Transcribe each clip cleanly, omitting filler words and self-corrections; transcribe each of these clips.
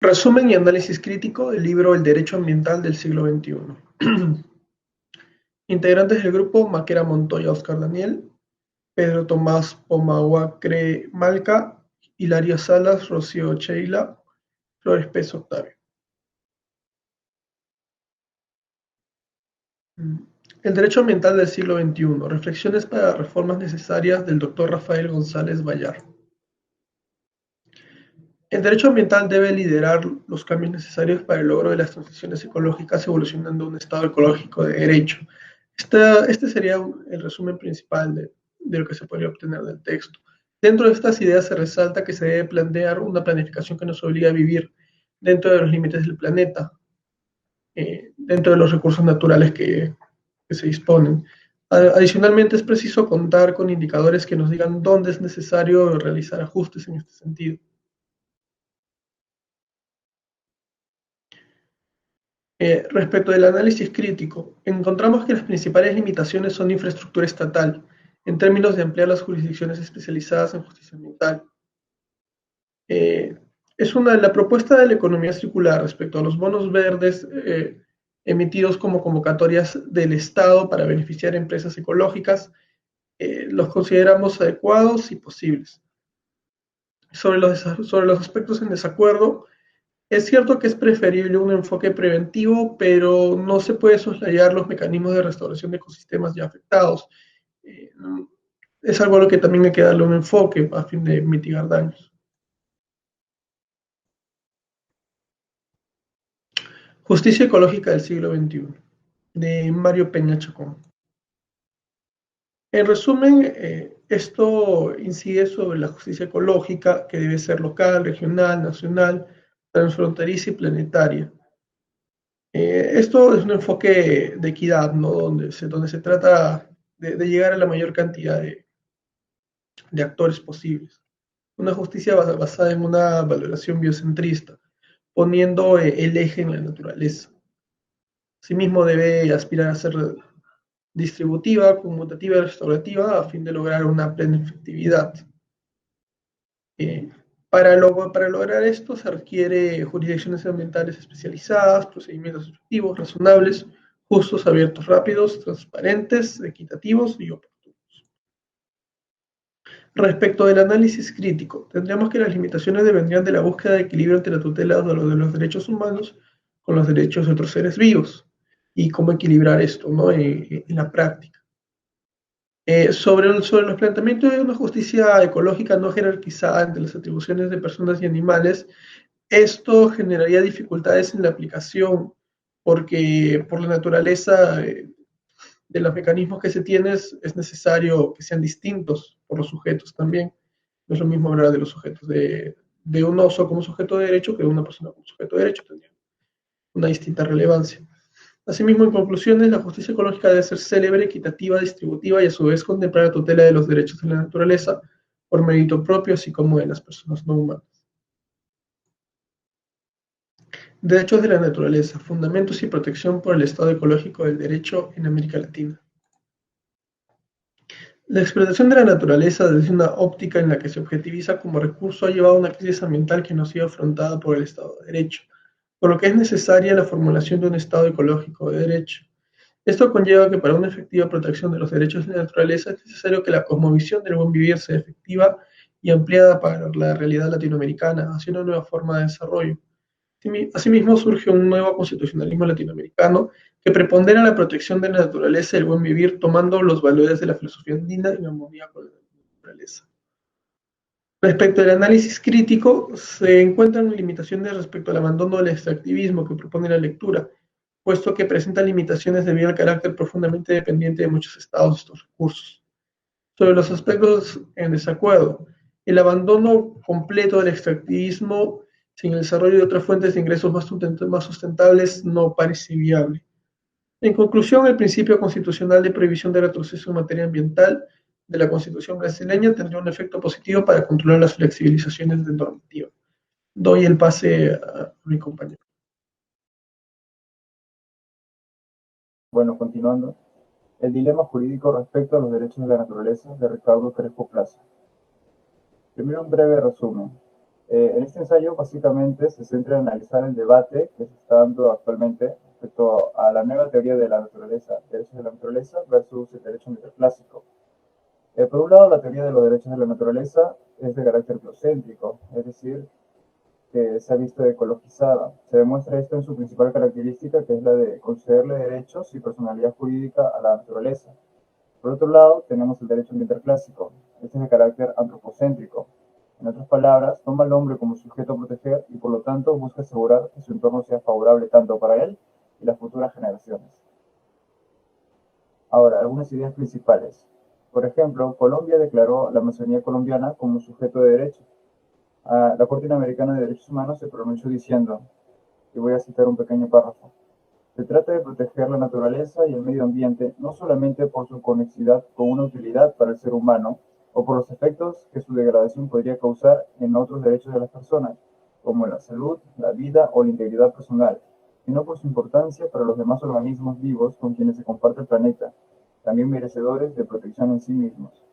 Resumen y análisis crítico del libro El Derecho Ambiental del siglo XXI. Integrantes del grupo: Maquera Montoya Oscar Daniel, Pedro Tomás Pomauacre Malca, Hilaria Salas, Rocío Cheila, Flores Pez Octavio. El derecho ambiental del siglo XXI. Reflexiones para reformas necesarias del Dr. Rafael González Bayar. El derecho ambiental debe liderar los cambios necesarios para el logro de las transiciones ecológicas, evolucionando un estado ecológico de derecho. Este sería el resumen principal de lo que se podría obtener del texto. Dentro de estas ideas se resalta que se debe plantear una planificación que nos obliga a vivir dentro de los límites del planeta, dentro de los recursos naturales que se disponen. Adicionalmente, es preciso contar con indicadores que nos digan dónde es necesario realizar ajustes en este sentido. Respecto del análisis crítico, encontramos que las principales limitaciones son infraestructura estatal, en términos de ampliar las jurisdicciones especializadas en justicia ambiental. La propuesta de la economía circular respecto a los bonos verdes emitidos como convocatorias del Estado para beneficiar a empresas ecológicas, los consideramos adecuados y posibles. Sobre los aspectos en desacuerdo, es cierto que es preferible un enfoque preventivo, pero no se puede soslayar los mecanismos de restauración de ecosistemas ya afectados. Eh, es algo a lo que también hay que darle un enfoque a fin de mitigar daños. Justicia ecológica del siglo XXI, de Mario Peña Chacón. En resumen, esto incide sobre la justicia ecológica, que debe ser local, regional, nacional, transfronteriza y planetaria. Esto es un enfoque de equidad, ¿no? Donde se trata de llegar a la mayor cantidad de actores posibles. Una justicia basada en una valoración biocentrista, poniendo el eje en la naturaleza. Asimismo, debe aspirar a ser distributiva, conmutativa y restaurativa a fin de lograr una plena efectividad. Eh, para lograr esto se requiere jurisdicciones ambientales especializadas, procedimientos efectivos, razonables, justos, abiertos, rápidos, transparentes, equitativos y oportunos. Respecto del análisis crítico, tendríamos que las limitaciones vendrían de la búsqueda de equilibrio entre la tutela de los derechos humanos con los derechos de otros seres vivos y cómo equilibrar esto, ¿no? En la práctica. Sobre los planteamientos de una justicia ecológica no jerarquizada entre las atribuciones de personas y animales, esto generaría dificultades en la aplicación porque por la naturaleza de los mecanismos que se tienen es necesario que sean distintos por los sujetos también. No es lo mismo hablar de los sujetos de un oso como sujeto de derecho que de una persona como sujeto de derecho, tendría una distinta relevancia. Asimismo, en conclusiones, la justicia ecológica debe ser célebre, equitativa, distributiva y a su vez contemplar la tutela de los derechos de la naturaleza por mérito propio, así como de las personas no humanas. Derechos de la naturaleza, fundamentos y protección por el Estado ecológico del derecho en América Latina. La explotación de la naturaleza desde una óptica en la que se objetiviza como recurso ha llevado a una crisis ambiental que no ha sido afrontada por el Estado de Derecho, por lo que es necesaria la formulación de un Estado ecológico de derecho. Esto conlleva que para una efectiva protección de los derechos de la naturaleza es necesario que la cosmovisión del buen vivir sea efectiva y ampliada para la realidad latinoamericana, hacia una nueva forma de desarrollo. Asimismo, surge un nuevo constitucionalismo latinoamericano que prepondera la protección de la naturaleza y el buen vivir, tomando los valores de la filosofía andina en armonía con la naturaleza. Respecto al análisis crítico, se encuentran limitaciones respecto al abandono del extractivismo que propone la lectura, puesto que presenta limitaciones debido al carácter profundamente dependiente de muchos estados de estos recursos. Sobre los aspectos en desacuerdo, el abandono completo del extractivismo sin el desarrollo de otras fuentes de ingresos más sustentables no parece viable. En conclusión, el principio constitucional de prohibición de retroceso en materia ambiental de la Constitución brasileña tendría un efecto positivo para controlar las flexibilizaciones de normativa. Doy el pase a mi compañero. Bueno, continuando. El dilema jurídico respecto a los derechos de la naturaleza de Ricardo Crespo Plaza. Primero un breve resumen. En este ensayo básicamente se centra en analizar el debate que se está dando actualmente respecto a la nueva teoría de la naturaleza, derechos de la naturaleza versus el derecho neoclásico. Por un lado, la teoría de los derechos de la naturaleza es de carácter biocéntrico, es decir, que se ha visto ecologizada. Se demuestra esto en su principal característica, que es la de concederle derechos y personalidad jurídica a la naturaleza. Por otro lado, tenemos el derecho ambiental clásico. Este es de carácter antropocéntrico. En otras palabras, toma al hombre como sujeto a proteger y por lo tanto busca asegurar que su entorno sea favorable tanto para él y las futuras generaciones. Ahora, algunas ideas principales. Por ejemplo, Colombia declaró la Amazonía colombiana como sujeto de derecho. La Corte Interamericana de Derechos Humanos se pronunció diciendo, y voy a citar un pequeño párrafo: se trata de proteger la naturaleza y el medio ambiente no solamente por su conexidad con una utilidad para el ser humano o por los efectos que su degradación podría causar en otros derechos de las personas, como la salud, la vida o la integridad personal, sino por su importancia para los demás organismos vivos con quienes se comparte el planeta, también merecedores de protección en sí mismos.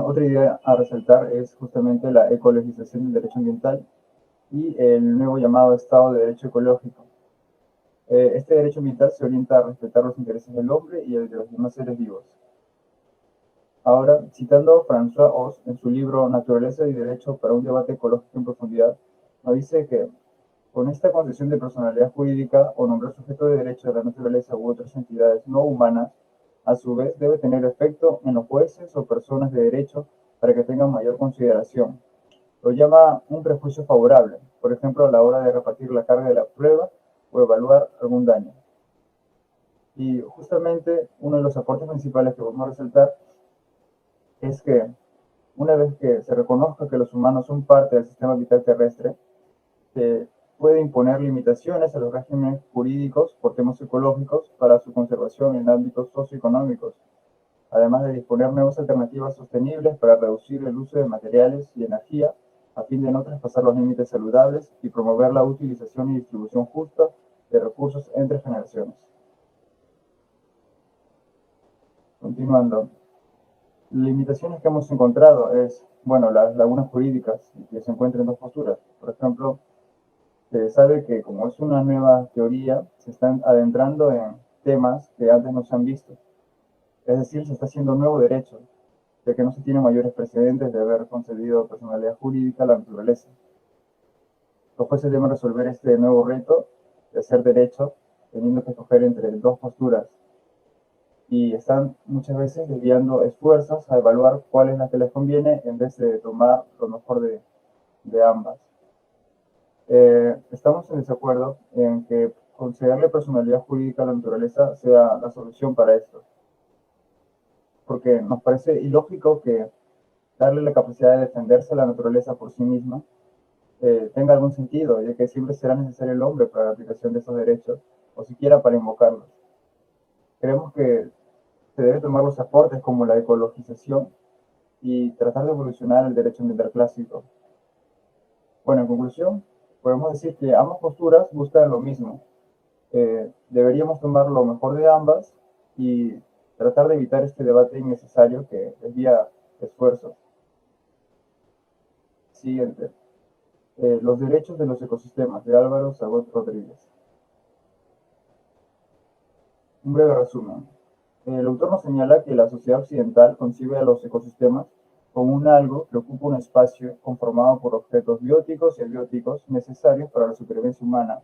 Otra idea a resaltar es justamente la ecologización del derecho ambiental y el nuevo llamado Estado de Derecho Ecológico. Este derecho ambiental se orienta a respetar los intereses del hombre y el de los demás seres vivos. Ahora, citando a François Hoss en su libro Naturaleza y Derecho para un debate ecológico en profundidad, nos dice que con esta concesión de personalidad jurídica o nombrar sujeto de derecho de la naturaleza u otras entidades no humanas, a su vez debe tener efecto en los jueces o personas de derecho para que tengan mayor consideración. Lo llama un prejuicio favorable, por ejemplo, a la hora de repartir la carga de la prueba o evaluar algún daño. Y justamente uno de los aportes principales que vamos a resaltar es que una vez que se reconozca que los humanos son parte del sistema vital terrestre, se puede imponer limitaciones a los regímenes jurídicos por temas ecológicos para su conservación en ámbitos socioeconómicos, además de disponer nuevas alternativas sostenibles para reducir el uso de materiales y energía a fin de no traspasar los límites saludables y promover la utilización y distribución justa de recursos entre generaciones. Continuando, limitaciones que hemos encontrado es, bueno, las lagunas jurídicas que se encuentran en dos posturas. Por ejemplo, se sabe que como es una nueva teoría, se están adentrando en temas que antes no se han visto. Es decir, se está haciendo nuevo derecho, ya que no se tienen mayores precedentes de haber concedido personalidad jurídica a la naturaleza. Los jueces deben resolver este nuevo reto de hacer derecho, teniendo que escoger entre dos posturas, y están muchas veces desviando esfuerzos a evaluar cuál es la que les conviene en vez de tomar lo mejor de ambas. Estamos en desacuerdo en que concederle personalidad jurídica a la naturaleza sea la solución para esto, porque nos parece ilógico que darle la capacidad de defenderse a la naturaleza por sí misma tenga algún sentido, ya que siempre será necesario el hombre para la aplicación de esos derechos, o siquiera para invocarlos. Creemos que se debe tomar los aportes como la ecologización y tratar de evolucionar el derecho ambiental clásico. Bueno, en conclusión, podemos decir que ambas posturas buscan lo mismo. Deberíamos tomar lo mejor de ambas y tratar de evitar este debate innecesario que desvía esfuerzos. Siguiente. Los derechos de los ecosistemas, de Álvaro Zagot Rodríguez. Un breve resumen. El autor nos señala que la sociedad occidental concibe a los ecosistemas como un algo que ocupa un espacio conformado por objetos bióticos y abióticos necesarios para la supervivencia humana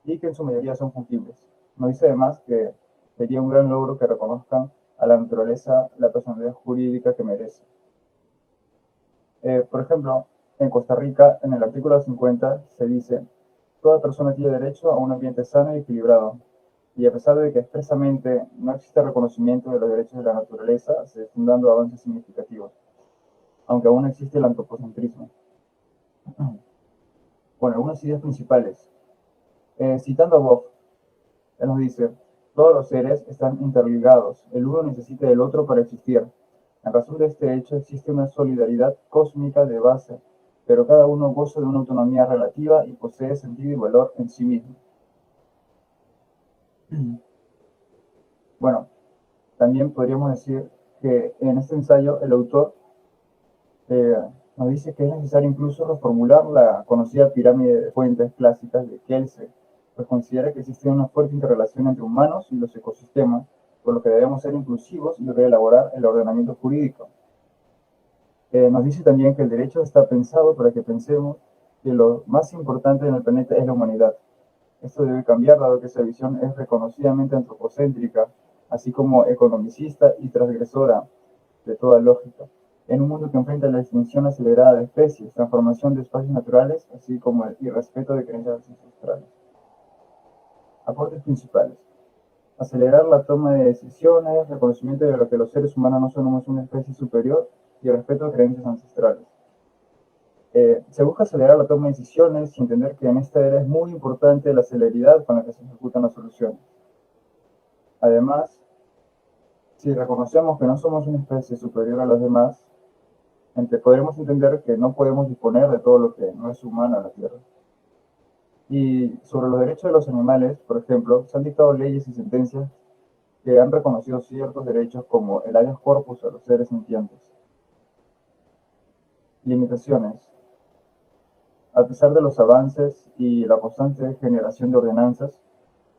y que en su mayoría son fungibles. Nos dice además que sería un gran logro que reconozcan a la naturaleza la personalidad jurídica que merece. Por ejemplo, en Costa Rica, en el artículo 50, se dice: toda persona tiene derecho a un ambiente sano y equilibrado. Y a pesar de que expresamente no existe reconocimiento de los derechos de la naturaleza, se están dando avances significativos, aunque aún existe el antropocentrismo. Bueno, algunas ideas principales. Citando a Bob, él nos dice: todos los seres están interligados, el uno necesita del otro para existir. En razón de este hecho existe una solidaridad cósmica de base, pero cada uno goza de una autonomía relativa y posee sentido y valor en sí mismo. Bueno, también podríamos decir que en este ensayo el autor nos dice que es necesario incluso reformular la conocida pirámide de fuentes clásicas de Kelsen, pues considera que existe una fuerte interrelación entre humanos y los ecosistemas, por lo que debemos ser inclusivos y reelaborar el ordenamiento jurídico. Nos dice también que el derecho está pensado para que pensemos que lo más importante en el planeta es la humanidad. Esto debe cambiar, dado que esa visión es reconocidamente antropocéntrica, así como economicista y transgresora de toda lógica. En un mundo que enfrenta la extinción acelerada de especies, transformación de espacios naturales, así como el irrespeto de creencias ancestrales. Aportes principales. Acelerar la toma de decisiones, reconocimiento de lo que los seres humanos no somos una especie superior y respeto a creencias ancestrales. Se busca acelerar la toma de decisiones y entender que en esta era es muy importante la celeridad con la que se ejecutan las soluciones. Además, si reconocemos que no somos una especie superior a las demás, podremos entender que no podemos disponer de todo lo que no es humano en la Tierra. Y sobre los derechos de los animales, por ejemplo, se han dictado leyes y sentencias que han reconocido ciertos derechos como el habeas corpus a los seres sintientes. Limitaciones. A pesar de los avances y la constante generación de ordenanzas,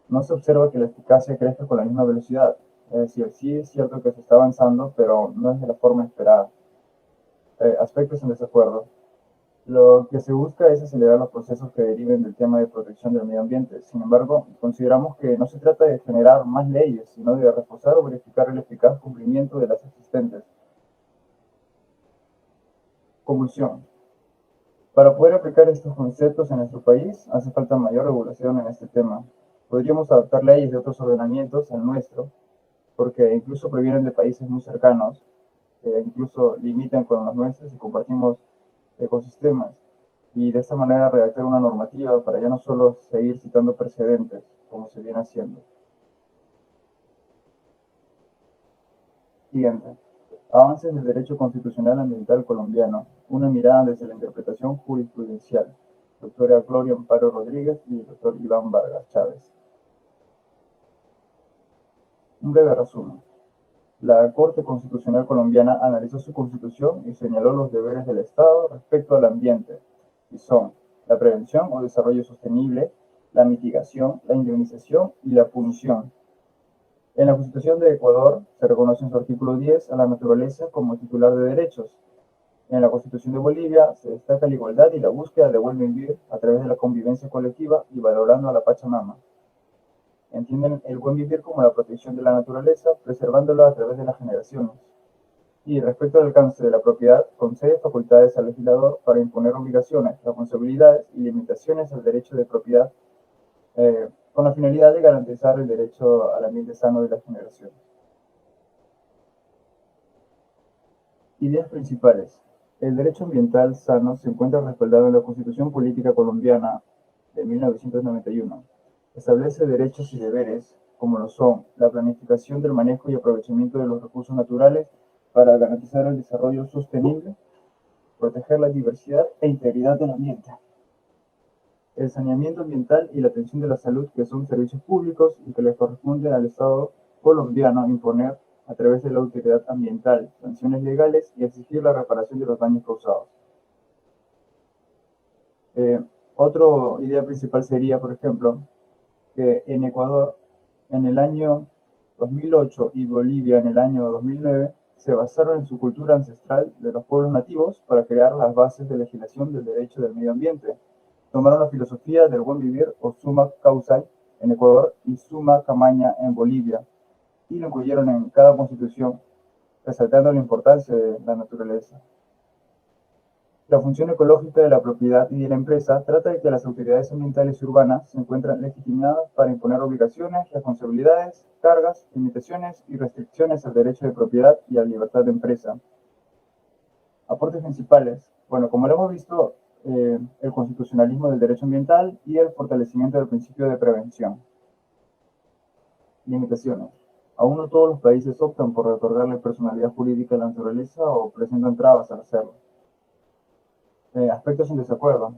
no se observa que la eficacia crezca con la misma velocidad. Es decir, sí es cierto que se está avanzando, pero no es de la forma esperada. Aspectos en desacuerdo. Lo que se busca es acelerar los procesos que deriven del tema de protección del medio ambiente. Sin embargo, consideramos que no se trata de generar más leyes, sino de reforzar o verificar el eficaz cumplimiento de las existentes. Conclusión. Para poder aplicar estos conceptos en nuestro país, hace falta mayor regulación en este tema. Podríamos adaptar leyes de otros ordenamientos al nuestro, porque incluso provienen de países muy cercanos, que incluso limitan con los nuestros y compartimos ecosistemas. Y de esta manera redactar una normativa para ya no solo seguir citando precedentes, como se viene haciendo. Siguiente. Avances del derecho constitucional ambiental colombiano. Una mirada desde la interpretación jurisprudencial. Doctora Gloria Amparo Rodríguez y el doctor Iván Vargas Chávez. Un breve resumen. La Corte Constitucional Colombiana analizó su constitución y señaló los deberes del Estado respecto al ambiente, y son la prevención o desarrollo sostenible, la mitigación, la indemnización y la punición. En la Constitución de Ecuador se reconoce en su artículo 10 a la naturaleza como titular de derechos. En la Constitución de Bolivia se destaca la igualdad y la búsqueda de buen vivir a través de la convivencia colectiva y valorando a la Pachamama. Entienden el buen vivir como la protección de la naturaleza, preservándola a través de las generaciones. Y respecto al alcance de la propiedad, concede facultades al legislador para imponer obligaciones, responsabilidades y limitaciones al derecho de propiedad, con la finalidad de garantizar el derecho al ambiente sano de las generaciones. Ideas principales. El derecho ambiental sano se encuentra respaldado en la Constitución Política Colombiana de 1991. Establece derechos y deberes, como lo son la planificación del manejo y aprovechamiento de los recursos naturales para garantizar el desarrollo sostenible, proteger la diversidad e integridad del ambiente, el saneamiento ambiental y la atención de la salud, que son servicios públicos y que le corresponde al Estado colombiano imponer a través de la autoridad ambiental sanciones legales y exigir la reparación de los daños causados. Otra idea principal sería, por ejemplo, que en Ecuador, en el año 2008 y Bolivia en el año 2009, se basaron en su cultura ancestral de los pueblos nativos para crear las bases de legislación del derecho del medio ambiente. Tomaron la filosofía del buen vivir o summa causal en Ecuador y summa camaña en Bolivia y lo incluyeron en cada constitución, resaltando la importancia de la naturaleza. La función ecológica de la propiedad y de la empresa trata de que las autoridades ambientales y urbanas se encuentran legitimadas para imponer obligaciones, responsabilidades, cargas, limitaciones y restricciones al derecho de propiedad y a la libertad de empresa. Aportes principales. Bueno, como lo hemos visto, el constitucionalismo del derecho ambiental y el fortalecimiento del principio de prevención. Limitaciones. Aún no todos los países optan por otorgarle personalidad jurídica a la naturaleza o presentan trabas al hacerlo. Aspectos en desacuerdo.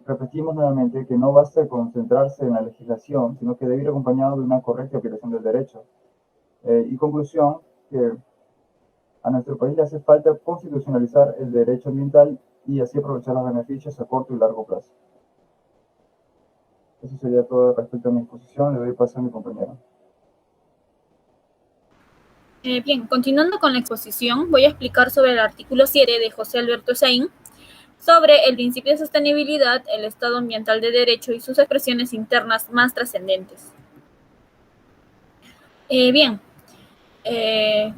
Repetimos nuevamente que no basta concentrarse en la legislación, sino que debe ir acompañado de una correcta aplicación del derecho. Y conclusión, que A nuestro país le hace falta constitucionalizar el derecho ambiental y así aprovechar los beneficios a corto y largo plazo. Eso sería todo respecto a mi exposición. Le doy paso a mi compañero. Bien, continuando con la exposición, voy a explicar sobre el artículo 7 de José Alberto Esaín sobre el principio de sostenibilidad, el Estado ambiental de derecho y sus expresiones internas más trascendentes. Bien,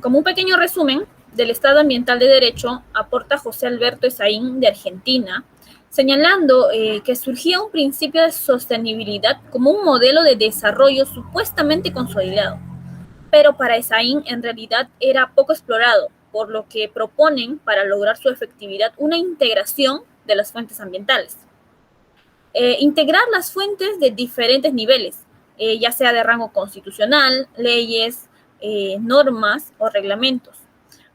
como un pequeño resumen del Estado ambiental de derecho, aporta José Alberto Esaín de Argentina, señalando que surgía un principio de sostenibilidad como un modelo de desarrollo supuestamente consolidado, pero para Esaín en realidad era poco explorado, por lo que proponen para lograr su efectividad una integración de las fuentes ambientales. Integrar las fuentes de diferentes niveles, ya sea de rango constitucional, leyes, normas o reglamentos,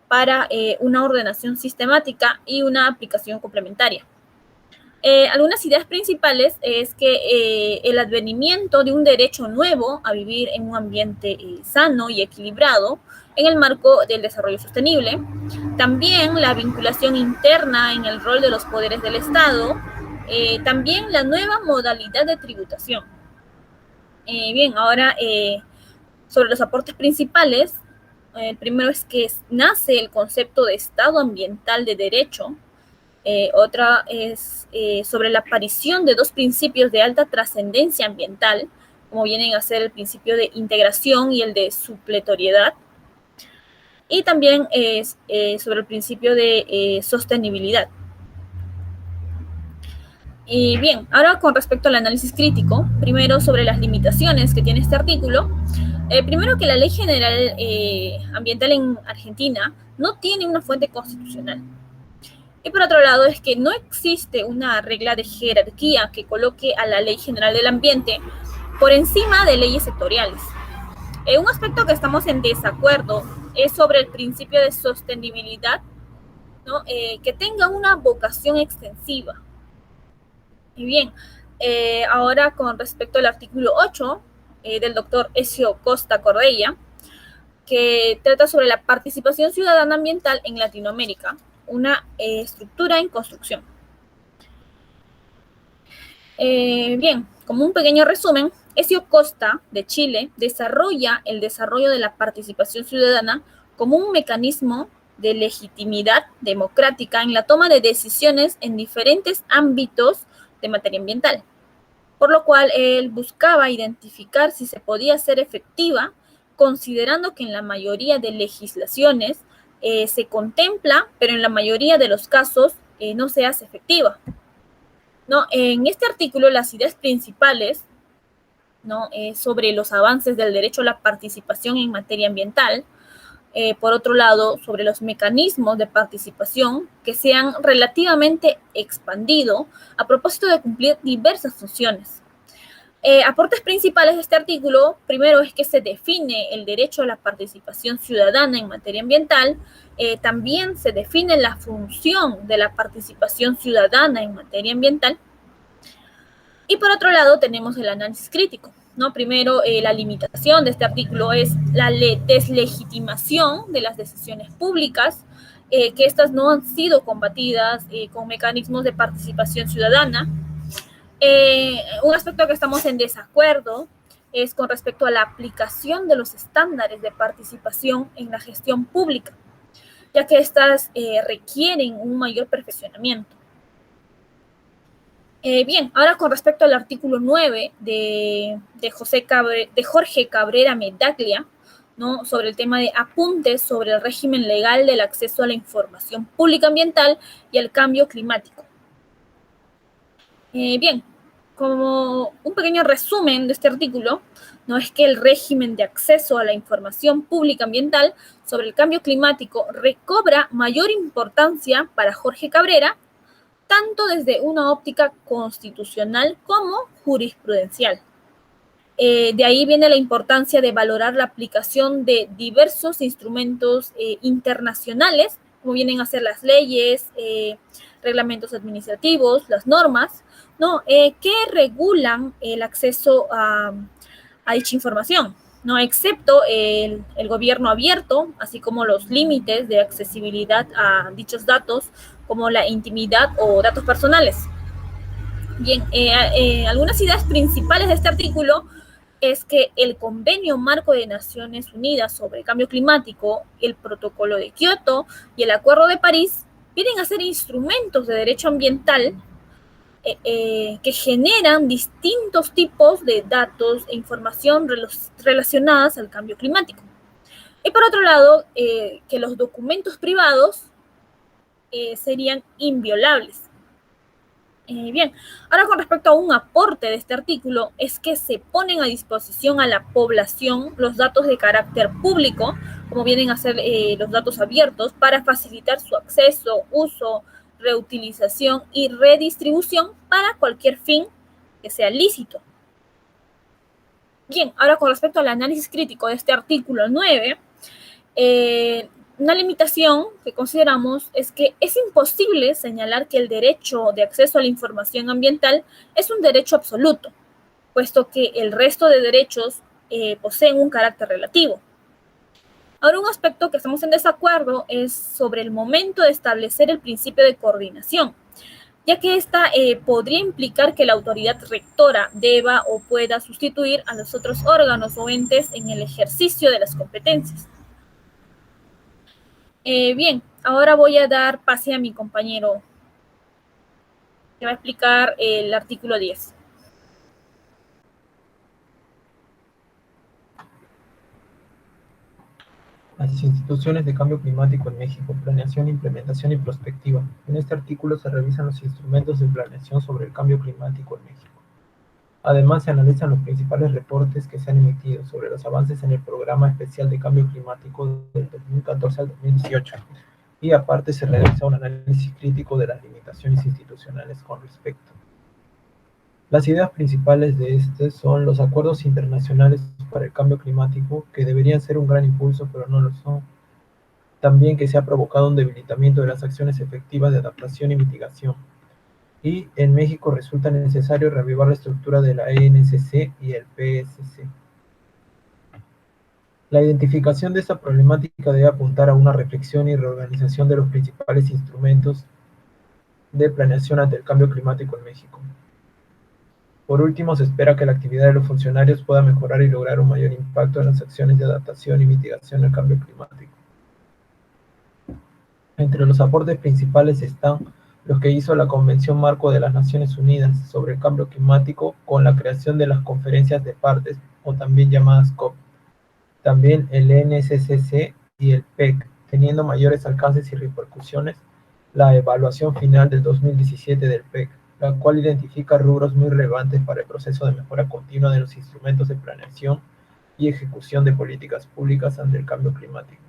para una ordenación sistemática y una aplicación complementaria. Algunas ideas principales es que el advenimiento de un derecho nuevo a vivir en un ambiente sano y equilibrado en el marco del desarrollo sostenible, también la vinculación interna en el rol de los poderes del Estado, también la nueva modalidad de tributación. Bien, ahora sobre los aportes principales, el primero es que nace el concepto de Estado ambiental de derecho. Otra es sobre la aparición de dos principios de alta trascendencia ambiental, como vienen a ser el principio de integración y el de supletoriedad. Y también es sobre el principio de sostenibilidad. Y bien, ahora con respecto al análisis crítico, primero sobre las limitaciones que tiene este artículo. Primero que la Ley General Ambiental en Argentina no tiene una fuente constitucional. Y por otro lado es que no existe una regla de jerarquía que coloque a la Ley General del Ambiente por encima de leyes sectoriales. Un aspecto que estamos en desacuerdo es sobre el principio de sostenibilidad, ¿no? Que tenga una vocación extensiva. Y bien, ahora con respecto al artículo 8 del doctor Ezio Costa Correia, que trata sobre la participación ciudadana ambiental en Latinoamérica, una estructura en construcción. Bien, como un pequeño resumen, Ezio Costa, de Chile, desarrolla el desarrollo de la participación ciudadana como un mecanismo de legitimidad democrática en la toma de decisiones en diferentes ámbitos de materia ambiental, por lo cual él buscaba identificar si se podía ser efectiva, considerando que en la mayoría de legislaciones se contempla, pero en la mayoría de los casos no se hace efectiva. ¿No? En este artículo, las ideas principales, ¿no? Sobre los avances del derecho a la participación en materia ambiental, por otro lado, sobre los mecanismos de participación que se han relativamente expandido a propósito de cumplir diversas funciones. Aportes principales de este artículo, primero es que se define el derecho a la participación ciudadana en materia ambiental, también se define la función de la participación ciudadana en materia ambiental, y por otro lado tenemos el análisis crítico, ¿no? Primero, la limitación de este artículo es la deslegitimación de las decisiones públicas, que estas no han sido combatidas con mecanismos de participación ciudadana. Un aspecto que estamos en desacuerdo es con respecto a la aplicación de los estándares de participación en la gestión pública, ya que estas requieren un mayor perfeccionamiento. Bien, ahora con respecto al artículo 9 de Jorge Cabrera Medaglia, ¿no? Sobre el tema de apuntes sobre el régimen legal del acceso a la información pública ambiental y el cambio climático. Bien, como un pequeño resumen de este artículo, no es que el régimen de acceso a la información pública ambiental sobre el cambio climático recobra mayor importancia para Jorge Cabrera, tanto desde una óptica constitucional como jurisprudencial. De ahí viene la importancia de valorar la aplicación de diversos instrumentos internacionales, como vienen a ser las leyes, reglamentos administrativos, las normas, ¿no? Que regulan el acceso a dicha información. ¿no? Excepto el gobierno abierto, así como los límites de accesibilidad a dichos datos, como la intimidad o datos personales. Bien, algunas ideas principales de este artículo es que el Convenio Marco de Naciones Unidas sobre el Cambio Climático, el Protocolo de Kioto y el Acuerdo de París vienen a ser instrumentos de derecho ambiental que generan distintos tipos de datos e información relacionadas al cambio climático. Y por otro lado, que los documentos privados serían inviolables. Bien, ahora con respecto a un aporte de este artículo, es que se ponen a disposición a la población los datos de carácter público, como vienen a ser los datos abiertos, para facilitar su acceso, uso, reutilización y redistribución para cualquier fin que sea lícito. Bien, ahora con respecto al análisis crítico de este artículo 9, una limitación que consideramos es que es imposible señalar que el derecho de acceso a la información ambiental es un derecho absoluto, puesto que el resto de derechos poseen un carácter relativo. Ahora, un aspecto que estamos en desacuerdo es sobre el momento de establecer el principio de coordinación, ya que esta podría implicar que la autoridad rectora deba o pueda sustituir a los otros órganos o entes en el ejercicio de las competencias. Bien, ahora voy a dar pase a mi compañero que va a explicar el artículo 10. Las instituciones de cambio climático en México, planeación, implementación y prospectiva. En este artículo se revisan los instrumentos de planeación sobre el cambio climático en México. Además, se analizan los principales reportes que se han emitido sobre los avances en el Programa Especial de Cambio Climático del 2014 al 2018. Y aparte se realiza un análisis crítico de las limitaciones institucionales con respecto. Las ideas principales de este son los acuerdos internacionales para el cambio climático, que deberían ser un gran impulso, pero no lo son. También que se ha provocado un debilitamiento de las acciones efectivas de adaptación y mitigación. Y en México resulta necesario reavivar la estructura de la ENCC y el PSC. La identificación de esta problemática debe apuntar a una reflexión y reorganización de los principales instrumentos de planeación ante el cambio climático en México. Por último, se espera que la actividad de los funcionarios pueda mejorar y lograr un mayor impacto en las acciones de adaptación y mitigación al cambio climático. Entre los aportes principales están los que hizo la Convención Marco de las Naciones Unidas sobre el Cambio Climático con la creación de las conferencias de partes, o también llamadas COP. También el NSCC y el PEC, teniendo mayores alcances y repercusiones, la evaluación final del 2017 del PEC, la cual identifica rubros muy relevantes para el proceso de mejora continua de los instrumentos de planeación y ejecución de políticas públicas ante el cambio climático.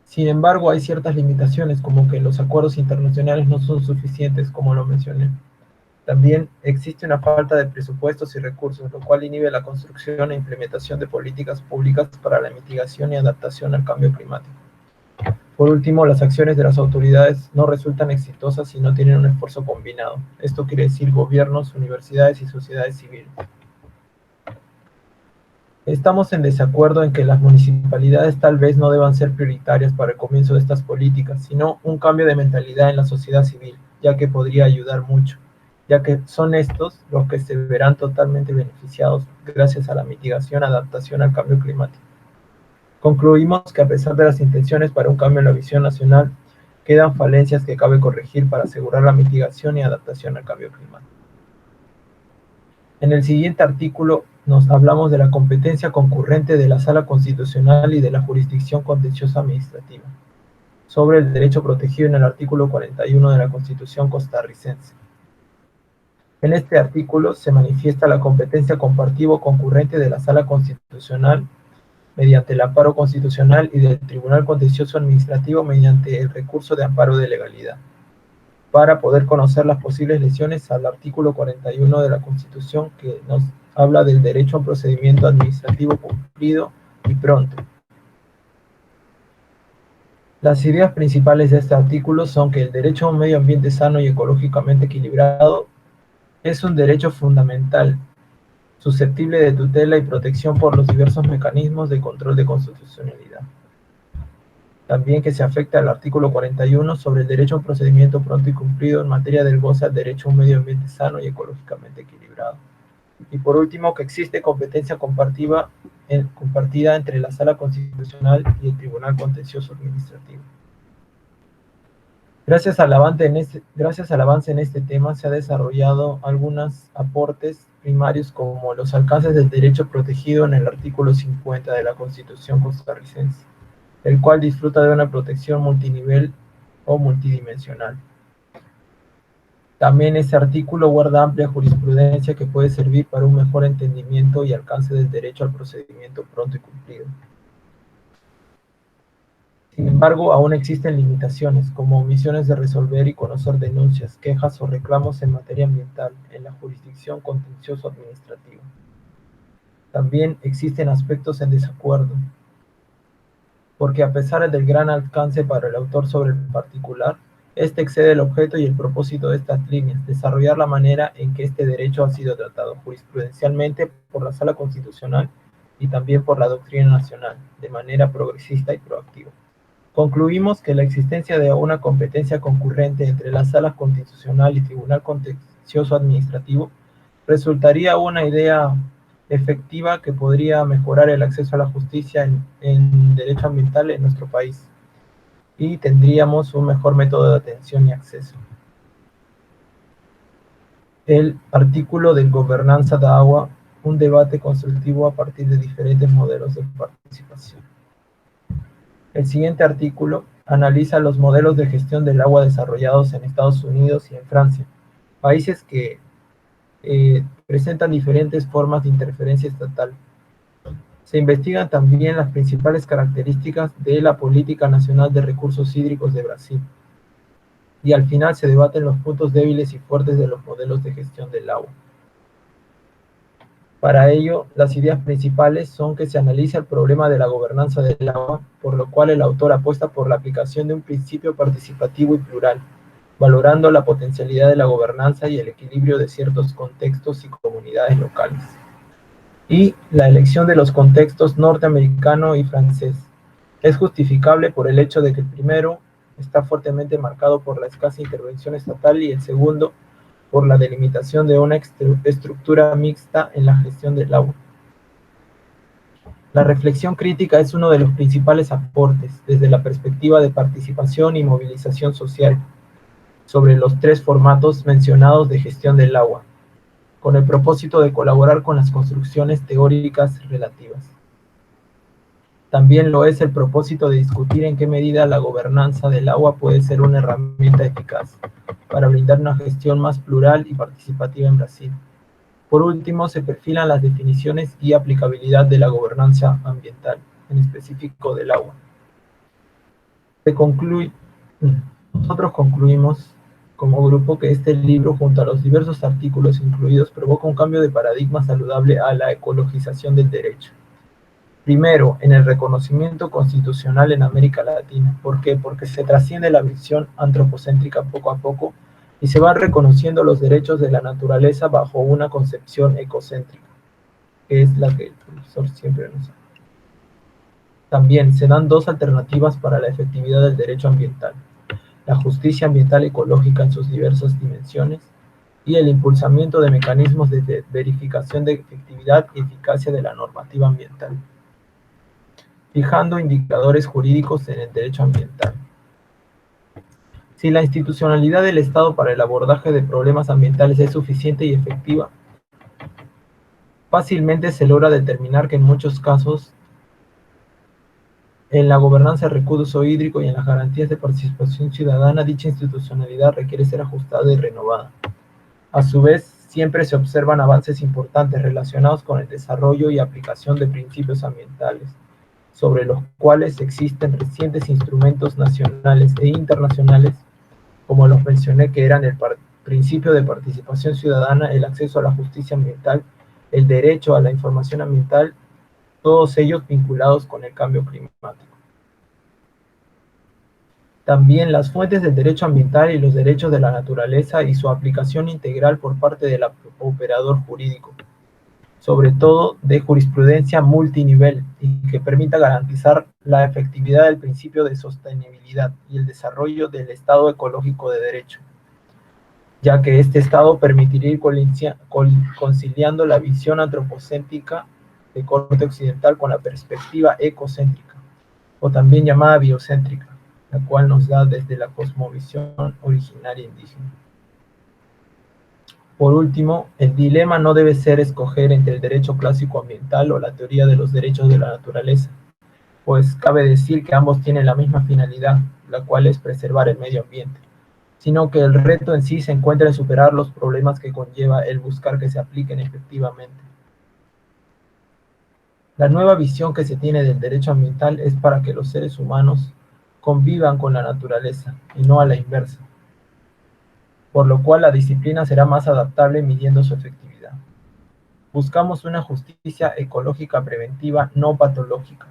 Sin embargo, hay ciertas limitaciones, como que los acuerdos internacionales no son suficientes, como lo mencioné. También existe una falta de presupuestos y recursos, lo cual inhibe la construcción e implementación de políticas públicas para la mitigación y adaptación al cambio climático. Por último, las acciones de las autoridades no resultan exitosas si no tienen un esfuerzo combinado. Esto quiere decir gobiernos, universidades y sociedades civiles. Estamos en desacuerdo en que las municipalidades tal vez no deban ser prioritarias para el comienzo de estas políticas, sino un cambio de mentalidad en la sociedad civil, ya que podría ayudar mucho, ya que son estos los que se verán totalmente beneficiados gracias a la mitigación y adaptación al cambio climático. Concluimos que a pesar de las intenciones para un cambio en la visión nacional, quedan falencias que cabe corregir para asegurar la mitigación y adaptación al cambio climático. En el siguiente artículo nos hablamos de la competencia concurrente de la Sala Constitucional y de la Jurisdicción Contenciosa Administrativa, sobre el derecho protegido en el artículo 41 de la Constitución costarricense. En este artículo se manifiesta la competencia compartida concurrente de la Sala Constitucional mediante el amparo constitucional y del Tribunal Contencioso Administrativo mediante el recurso de amparo de legalidad, para poder conocer las posibles lesiones al artículo 41 de la Constitución, que nos habla del derecho a un procedimiento administrativo cumplido y pronto. Las ideas principales de este artículo son que el derecho a un medio ambiente sano y ecológicamente equilibrado es un derecho fundamental. susceptible de tutela y protección por los diversos mecanismos de control de constitucionalidad. También que se afecta al artículo 41 sobre el derecho a un procedimiento pronto y cumplido en materia del goce al derecho a un medio ambiente sano y ecológicamente equilibrado. Y por último, que existe competencia compartida entre la Sala Constitucional y el Tribunal Contencioso Administrativo. Gracias al avance en este tema se han desarrollado algunos aportes primarios como los alcances del derecho protegido en el artículo 50 de la Constitución costarricense, el cual disfruta de una protección multinivel o multidimensional. También este artículo guarda amplia jurisprudencia que puede servir para un mejor entendimiento y alcance del derecho al procedimiento pronto y cumplido. Sin embargo, aún existen limitaciones, como omisiones de resolver y conocer denuncias, quejas o reclamos en materia ambiental en la jurisdicción contencioso-administrativa. También existen aspectos en desacuerdo, porque a pesar del gran alcance para el autor sobre el particular, este excede el objeto y el propósito de estas líneas, desarrollar la manera en que este derecho ha sido tratado jurisprudencialmente por la Sala Constitucional y también por la doctrina nacional, de manera progresista y proactiva. Concluimos que la existencia de una competencia concurrente entre la Sala Constitucional y Tribunal Contencioso Administrativo resultaría una idea efectiva que podría mejorar el acceso a la justicia en derecho ambiental en nuestro país y tendríamos un mejor método de atención y acceso. El artículo de gobernanza de agua, un debate constructivo a partir de diferentes modelos de participación. El siguiente artículo analiza los modelos de gestión del agua desarrollados en Estados Unidos y en Francia, países que presentan diferentes formas de interferencia estatal. Se investigan también las principales características de la Política Nacional de Recursos Hídricos de Brasil. Y al final se debaten los puntos débiles y fuertes de los modelos de gestión del agua. Para ello, las ideas principales son que se analiza el problema de la gobernanza del agua, por lo cual el autor apuesta por la aplicación de un principio participativo y plural, valorando la potencialidad de la gobernanza y el equilibrio de ciertos contextos y comunidades locales. Y la elección de los contextos norteamericano y francés es justificable por el hecho de que el primero está fuertemente marcado por la escasa intervención estatal y el segundo por la delimitación de una estructura mixta en la gestión del agua. La reflexión crítica es uno de los principales aportes desde la perspectiva de participación y movilización social sobre los tres formatos mencionados de gestión del agua, con el propósito de colaborar con las construcciones teóricas relativas. También lo es el propósito de discutir en qué medida la gobernanza del agua puede ser una herramienta eficaz para brindar una gestión más plural y participativa en Brasil. Por último, se perfilan las definiciones y aplicabilidad de la gobernanza ambiental, en específico del agua. Nosotros concluimos como grupo que este libro, junto a los diversos artículos incluidos, provoca un cambio de paradigma saludable a la ecologización del derecho. Primero, en el reconocimiento constitucional en América Latina. ¿Por qué? Porque se trasciende la visión antropocéntrica poco a poco y se van reconociendo los derechos de la naturaleza bajo una concepción ecocéntrica, que es la que el profesor siempre nos da. También se dan dos alternativas para la efectividad del derecho ambiental: la justicia ambiental ecológica en sus diversas dimensiones y el impulsamiento de mecanismos de verificación de efectividad y eficacia de la normativa ambiental, fijando indicadores jurídicos en el derecho ambiental. Si la institucionalidad del Estado para el abordaje de problemas ambientales es suficiente y efectiva, fácilmente se logra determinar que en muchos casos, en la gobernanza del recurso hídrico y en las garantías de participación ciudadana, dicha institucionalidad requiere ser ajustada y renovada. A su vez, siempre se observan avances importantes relacionados con el desarrollo y aplicación de principios ambientales, sobre los cuales existen recientes instrumentos nacionales e internacionales, como los mencioné, que eran el principio de participación ciudadana, el acceso a la justicia ambiental, el derecho a la información ambiental, todos ellos vinculados con el cambio climático. También las fuentes del derecho ambiental y los derechos de la naturaleza y su aplicación integral por parte del operador jurídico. sobre todo de jurisprudencia multinivel y que permita garantizar la efectividad del principio de sostenibilidad y el desarrollo del Estado ecológico de derecho, ya que este Estado permitiría ir conciliando la visión antropocéntrica de corte occidental con la perspectiva ecocéntrica, o también llamada biocéntrica, la cual nos da desde la cosmovisión originaria indígena. Por último, el dilema no debe ser escoger entre el derecho clásico ambiental o la teoría de los derechos de la naturaleza, pues cabe decir que ambos tienen la misma finalidad, la cual es preservar el medio ambiente, sino que el reto en sí se encuentra en superar los problemas que conlleva el buscar que se apliquen efectivamente. La nueva visión que se tiene del derecho ambiental es para que los seres humanos convivan con la naturaleza y no a la inversa, por lo cual la disciplina será más adaptable midiendo su efectividad. Buscamos una justicia ecológica preventiva no patológica,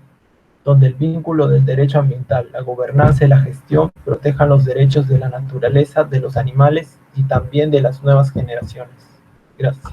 donde el vínculo del derecho ambiental, la gobernanza y la gestión protejan los derechos de la naturaleza, de los animales y también de las nuevas generaciones. Gracias.